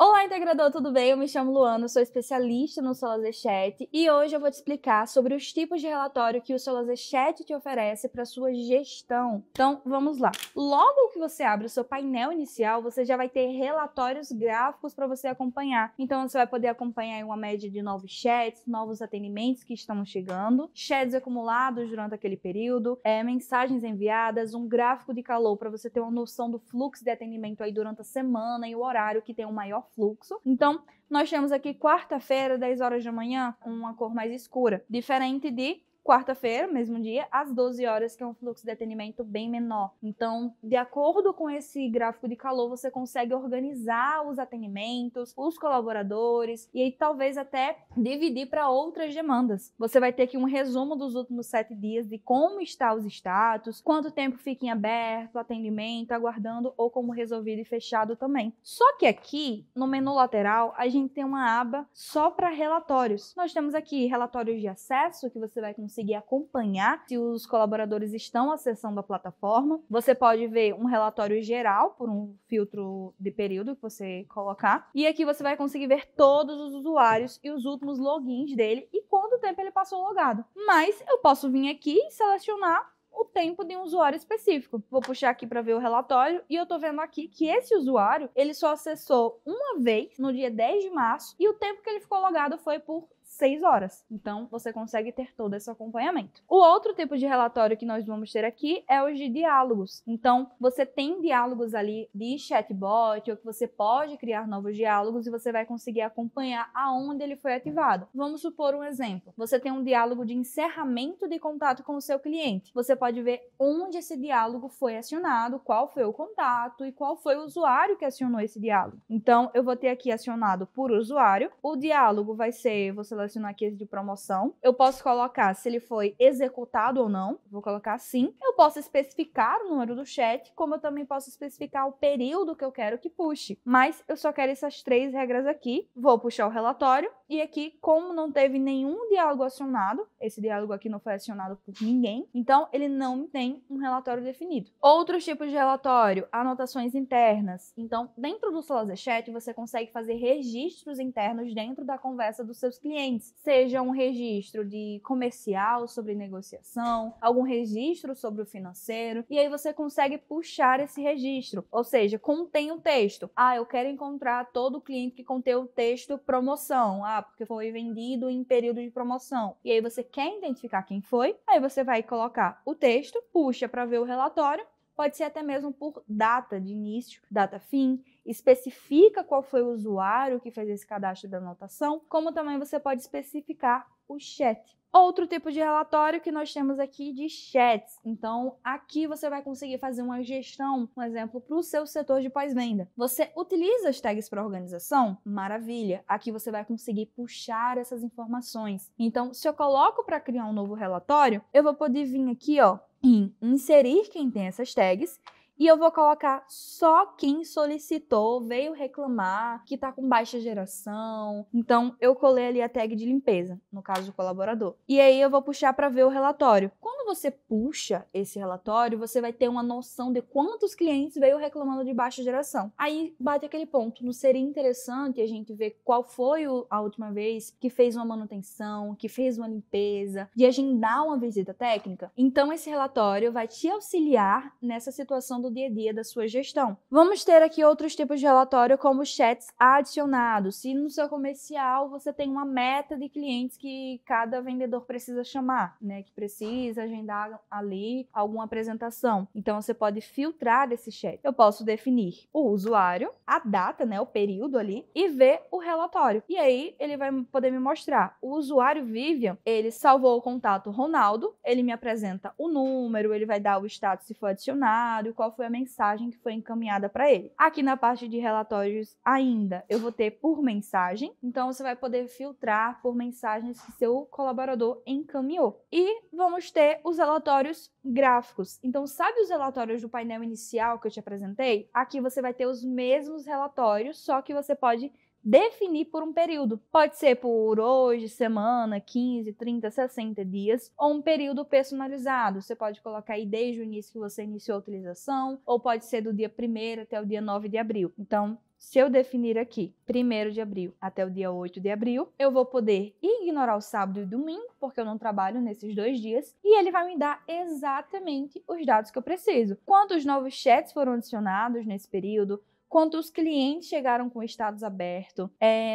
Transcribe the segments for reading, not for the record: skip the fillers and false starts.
Olá, integrador, tudo bem? Eu me chamo Luana, sou especialista no SolaZchat e hoje eu vou te explicar sobre os tipos de relatório que o SolaZchat te oferece para sua gestão. Então, vamos lá. Logo que você abre o seu painel inicial, você já vai ter relatórios gráficos para você acompanhar. Então, você vai poder acompanhar uma média de novos chats, novos atendimentos que estão chegando, chats acumulados durante aquele período, mensagens enviadas, um gráfico de calor para você ter uma noção do fluxo de atendimento aí durante a semana e o horário que tem o maior fluxo. Então, nós temos aqui quarta-feira, 10 horas da manhã, uma cor mais escura, diferente de quarta-feira, mesmo dia, às 12 horas, que é um fluxo de atendimento bem menor. Então, de acordo com esse gráfico de calor, você consegue organizar os atendimentos, os colaboradores e aí talvez até dividir para outras demandas. Você vai ter aqui um resumo dos últimos 7 dias de como está os status, quanto tempo fica em aberto, atendimento, aguardando ou como resolvido e fechado também. Só que aqui, no menu lateral, a gente tem uma aba só para relatórios. Nós temos aqui relatórios de acesso, que você vai conseguir acompanhar se os colaboradores estão acessando a plataforma. Você pode ver um relatório geral por um filtro de período que você colocar. E aqui você vai conseguir ver todos os usuários e os últimos logins dele e quanto tempo ele passou logado. Mas eu posso vir aqui e selecionar o tempo de um usuário específico. Vou puxar aqui para ver o relatório e eu tô vendo aqui que esse usuário, ele só acessou uma vez no dia 10 de março e o tempo que ele ficou logado foi por 6 horas. Então, você consegue ter todo esse acompanhamento. O outro tipo de relatório que nós vamos ter aqui é os de diálogos. Então, você tem diálogos ali de chatbot, ou que você pode criar novos diálogos e você vai conseguir acompanhar aonde ele foi ativado. Vamos supor um exemplo. Você tem um diálogo de encerramento de contato com o seu cliente. Você pode ver onde esse diálogo foi acionado, qual foi o contato e qual foi o usuário que acionou esse diálogo. Então, eu vou ter aqui acionado por usuário. O diálogo vai ser, vou selecionar aqui esse de promoção. Eu posso colocar se ele foi executado ou não. Vou colocar sim. Eu posso especificar o número do chat, como eu também posso especificar o período que eu quero que puxe. Mas eu só quero essas 3 regras aqui. Vou puxar o relatório. E aqui, como não teve nenhum diálogo acionado, esse diálogo aqui não foi acionado por ninguém, então ele não tem um relatório definido. Outros tipos de relatório, anotações internas. Então, dentro do SolaZchat, você consegue fazer registros internos dentro da conversa dos seus clientes. Seja um registro de comercial sobre negociação, algum registro sobre o financeiro, e aí você consegue puxar esse registro. Ou seja, contém o texto. Eu quero encontrar todo o cliente que contém o texto promoção. Porque foi vendido em período de promoção. E aí você quer identificar quem foi, aí você vai colocar o texto, puxa para ver o relatório, pode ser até mesmo por data de início, data fim, especifica qual foi o usuário que fez esse cadastro da anotação, como também você pode especificar o chat. Outro tipo de relatório que nós temos aqui de chats. Então, aqui você vai conseguir fazer uma gestão, um exemplo, para o seu setor de pós-venda. Você utiliza as tags para organização? Maravilha! Aqui você vai conseguir puxar essas informações. Então, se eu coloco para criar um novo relatório, eu vou poder vir aqui, em inserir quem tem essas tags. E eu vou colocar só quem solicitou, veio reclamar, que está com baixa geração. Então, eu colei ali a tag de limpeza, no caso do colaborador. E aí, eu vou puxar para ver o relatório. Quando você puxa esse relatório, você vai ter uma noção de quantos clientes veio reclamando de baixa geração. Aí, bate aquele ponto. Não seria interessante a gente ver qual foi a última vez que fez uma manutenção, que fez uma limpeza, de agendar uma visita técnica? Então, esse relatório vai te auxiliar nessa situação do dia a dia da sua gestão. Vamos ter aqui outros tipos de relatório, como chats adicionados. Se no seu comercial você tem uma meta de clientes que cada vendedor precisa chamar, que precisa agendar ali alguma apresentação. Então você pode filtrar esse chat. Eu posso definir o usuário, a data, o período ali, e ver o relatório. E aí ele vai poder me mostrar. O usuário Vivian, ele salvou o contato Ronaldo, ele me apresenta o número, ele vai dar o status se foi adicionado e qual foi a mensagem que foi encaminhada para ele. Aqui na parte de relatórios ainda, eu vou ter por mensagem, então você vai poder filtrar por mensagens que seu colaborador encaminhou. E vamos ter os relatórios gráficos. Então, sabe os relatórios do painel inicial que eu te apresentei? Aqui você vai ter os mesmos relatórios, só que você pode definir por um período. Pode ser por hoje, semana, 15, 30, 60 dias, ou um período personalizado. Você pode colocar aí desde o início que você iniciou a utilização, ou pode ser do dia 1º até o dia 9 de abril. Então, se eu definir aqui 1º de abril até o dia 8 de abril, eu vou poder ignorar o sábado e domingo, porque eu não trabalho nesses 2 dias, e ele vai me dar exatamente os dados que eu preciso. Quantos novos chats foram adicionados nesse período, quantos clientes chegaram com status aberto,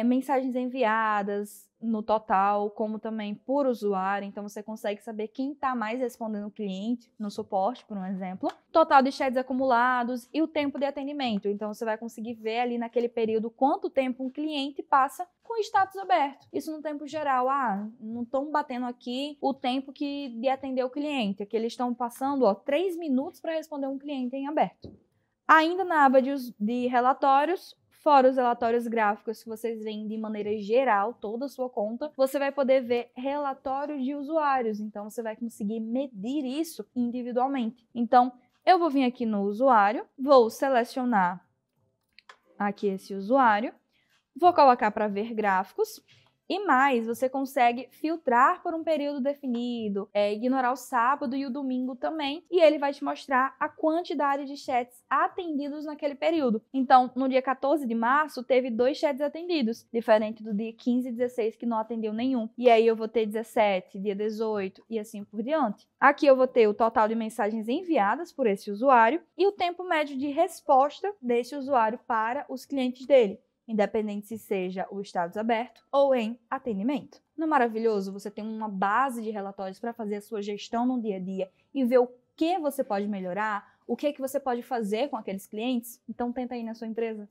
mensagens enviadas no total, como também por usuário. Então, você consegue saber quem está mais respondendo o cliente no suporte, por um exemplo. Total de chats acumulados e o tempo de atendimento. Então, você vai conseguir ver ali naquele período quanto tempo um cliente passa com status aberto. Isso no tempo geral. Não estão batendo aqui o tempo de atender o cliente. Aqui eles estão passando 3 minutos para responder um cliente em aberto. Ainda na aba de relatórios, fora os relatórios gráficos que vocês veem de maneira geral, toda a sua conta, você vai poder ver relatórios de usuários. Então, você vai conseguir medir isso individualmente. Então, eu vou vir aqui no usuário, vou selecionar aqui esse usuário, vou colocar para ver gráficos. E mais, você consegue filtrar por um período definido, ignorar o sábado e o domingo também, e ele vai te mostrar a quantidade de chats atendidos naquele período. Então, no dia 14 de março, teve 2 chats atendidos, diferente do dia 15 e 16, que não atendeu nenhum. E aí eu vou ter 17, dia 18 e assim por diante. Aqui eu vou ter o total de mensagens enviadas por esse usuário e o tempo médio de resposta desse usuário para os clientes dele, independente se seja o status aberto ou em atendimento. Não é maravilhoso você ter uma base de relatórios para fazer a sua gestão no dia a dia e ver o que você pode melhorar, o que você pode fazer com aqueles clientes? Então tenta aí na sua empresa.